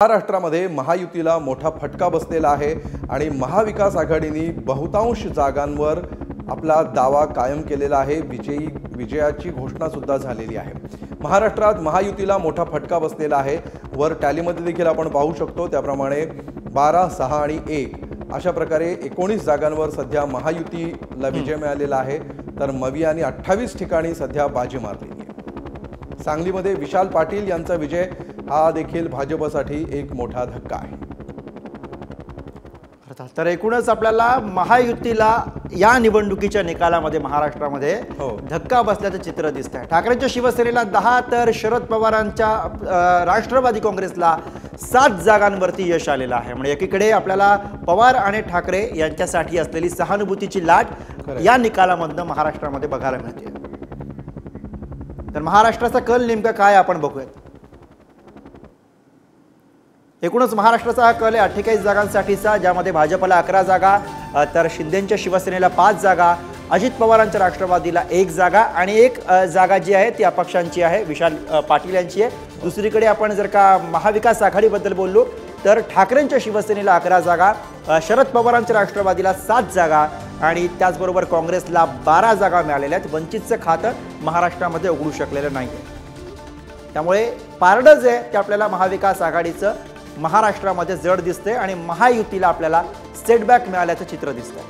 महाराष्ट्रामध्ये महायुतीला मोठा फटका बसलेला आहे आणि महाविकास आघाडीने बहुतांश जागांवर आपला दावा कायम केलेला आहे। विजयाची घोषणा सुद्धा झालेली आहे। महाराष्ट्रात महायुतीला मोठा फटका बसलेला आहे। वर टॅलीमध्ये देखील आपण पाहू शकतो त्याप्रमाणे 12, 6 आणि 1 अशा प्रकारे 19 जागांवर सध्या महायुतीला विजय मिळालेला आहे। तर मवियाने 28 ठिकाणी सध्या बाजी मारली आहे। सांगलीमध्ये विशाल पाटील यांचा विजय हा देखील भाजपसाठी एक मोठा धक्का आहे। तर एकूणच आपल्याला महायुतीला या निवडणुकीच्या निकालामध्ये महाराष्ट्रामध्ये धक्का बसल्याचं चित्र दिसतंय। ठाकरेंच्या शिवसेनेला 10 तर शरद पवारांच्या राष्ट्रवादी काँग्रेसला 7 जागांवरती यश आलेलं आहे। म्हणजे एकीकडे आपल्याला पवार आणि ठाकरे यांच्यासाठी असलेली सहानुभूतीची लाट या निकालामधनं महाराष्ट्रामध्ये बघायला मिळते। तर महाराष्ट्राचा कल नेमका काय आपण बघूयात। एकूणच महाराष्ट्राचा हा कल आहे 48 जागांसाठीचा, ज्यामध्ये भाजपला 11 जागा, तर शिंदेंच्या शिवसेनेला 5 जागा, अजित पवारांच्या राष्ट्रवादीला 1 जागा आणि 1 जागा जी आहे ती अपक्षांची आहे, विशाल पाटील यांची आहे। दुसरीकडे आपण जर का महाविकास आघाडीबद्दल बोललो तर ठाकरेंच्या शिवसेनेला 11 जागा, शरद पवारांच्या राष्ट्रवादीला 7 जागा आणि त्याचबरोबर काँग्रेसला 12 जागा मिळालेल्या आहेत। वंचितचं खातं महाराष्ट्रामध्ये उघडू शकलेलं नाही आहे। त्यामुळे पारडं जे आहे ते आपल्याला महाविकास आघाडीचं महाराष्ट्रामध्ये जड दिसते आणि महायुतीला आपल्याला सेटबॅक मिळाल्याचं चित्र दिसतंय।